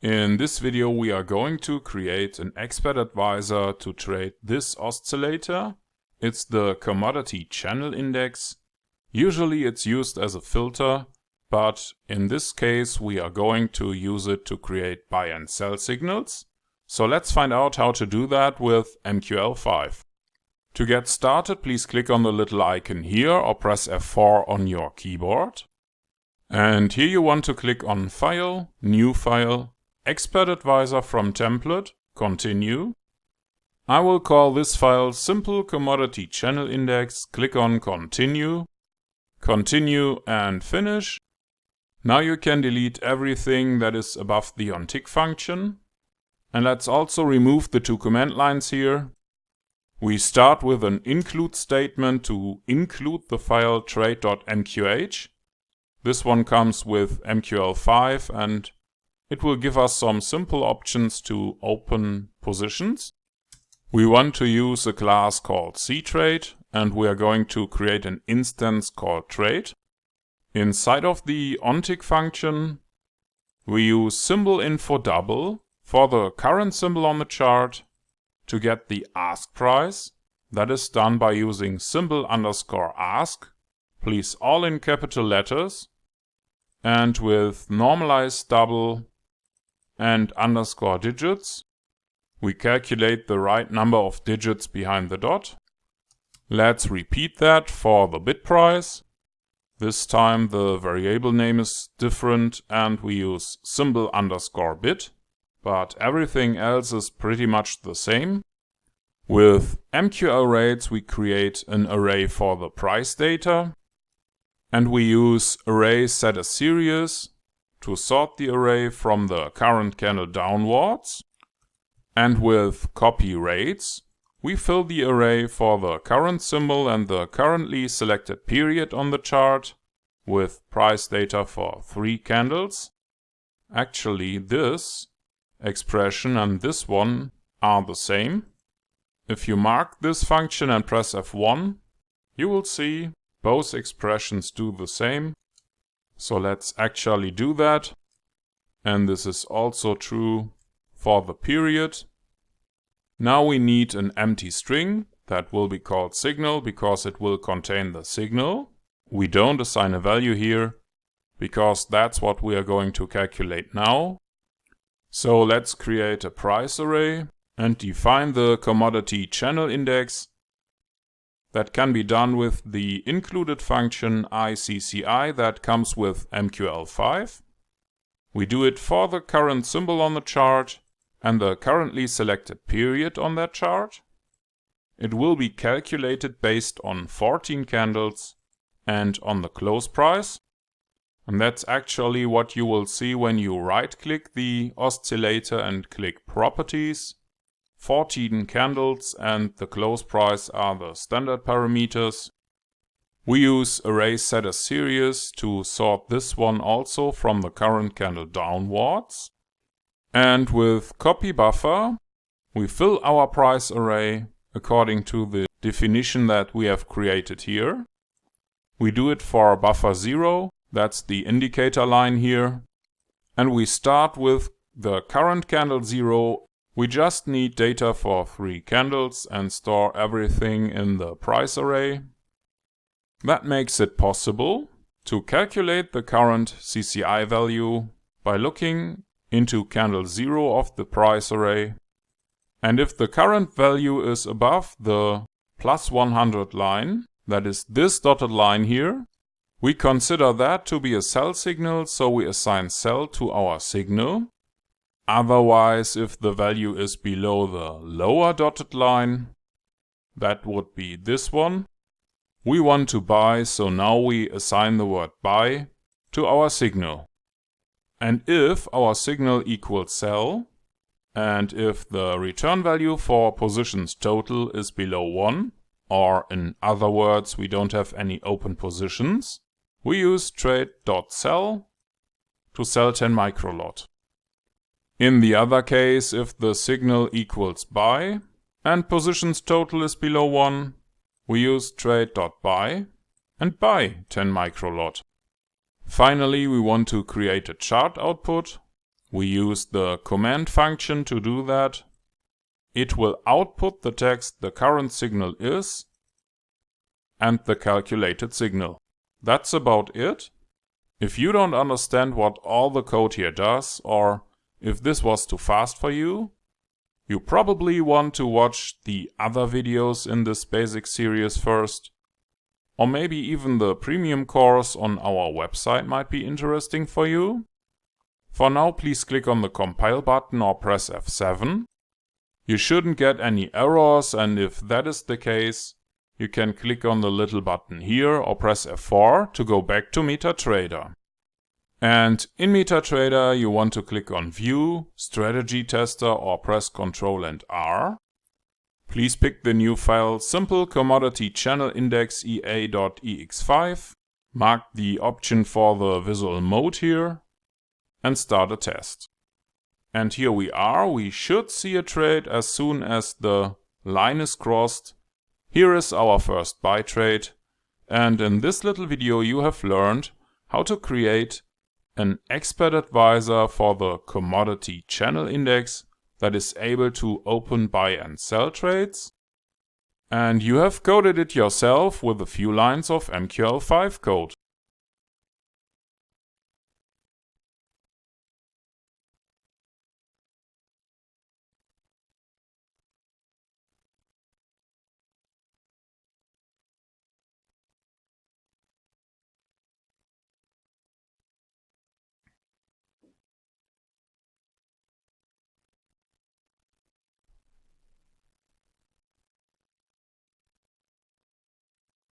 In this video we are going to create an expert advisor to trade this oscillator. It's the commodity channel index. Usually it's used as a filter, but in this case we are going to use it to create buy and sell signals. So let's find out how to do that with MQL5. To get started, please click on the little icon here or press F4 on your keyboard. And here you want to click on File, New File, Expert Advisor from Template, Continue. I will call this file Simple Commodity Channel Index. Click on Continue, Continue and Finish. Now you can delete everything that is above the onTick function. And let's also remove the two command lines here. We start with an include statement to include the file trade.mqh. This one comes with MQL5 and it will give us some simple options to open positions. We want to use a class called ctrade and we are going to create an instance called trade. Inside of the onTick function, we use symbol info double for the current symbol on the chart to get the ask price. That is done by using symbol underscore ask, please all in capital letters, and with normalized double and underscore digits, we calculate the right number of digits behind the dot. Let's repeat that for the bid price. This time the variable name is different and we use symbol underscore bid, but everything else is pretty much the same. With MQL rates we create an array for the price data and we use array set as series to sort the array from the current candle downwards. And with copy rates we fill the array for the current symbol and the currently selected period on the chart with price data for 3 candles. Actually this expression and this one are the same. If you mark this function and press F1, you will see both expressions do the same. So let's actually do that. And this is also true for the period. Now we need an empty string that will be called signal because it will contain the signal. We don't assign a value here because that's what we are going to calculate now. So let's create a price array and define the commodity channel index. That can be done with the included function ICCI that comes with MQL5. We do it for the current symbol on the chart and the currently selected period on that chart. It will be calculated based on 14 candles and on the close price. And that's actually what you will see when you right-click the oscillator and click Properties. 14 candles and the close price are the standard parameters. We use array set as series to sort this one also from the current candle downwards. And with copy buffer, we fill our price array according to the definition that we have created here. We do it for buffer 0, that's the indicator line here. And we start with the current candle 0. We just need data for 3 candles and store everything in the price array. That makes it possible to calculate the current CCI value by looking into candle 0 of the price array. And if the current value is above the plus 100 line, that is this dotted line here, we consider that to be a sell signal, so we assign sell to our signal. Otherwise, if the value is below the lower dotted line, that would be this one, we want to buy, so now we assign the word buy to our signal. And if our signal equals sell, and if the return value for positions total is below 1, or in other words we don't have any open positions, we use trade.sell to sell 10 microlot. In the other case, if the signal equals buy and positions total is below 1, we use trade.buy and buy 10 microlot. Finally, we want to create a chart output. We use the command function to do that. It will output the text the current signal is and the calculated signal. That's about it. If you don't understand what all the code here does, or if this was too fast for you, you probably want to watch the other videos in this basic series first. Or maybe even the premium course on our website might be interesting for you. For now, please click on the compile button or press F7. You shouldn't get any errors, and if that is the case, you can click on the little button here or press F4 to go back to MetaTrader. And in MetaTrader you want to click on View, Strategy Tester or press Ctrl and R. Please pick the new file Simple Commodity Channel Index EA.ex5, mark the option for the visual mode here, and start a test. And here we are. We should see a trade as soon as the line is crossed. Here is our first buy trade, and in this little video you have learned how to create an expert advisor for the commodity channel index that is able to open buy and sell trades. And you have coded it yourself with a few lines of MQL5 code.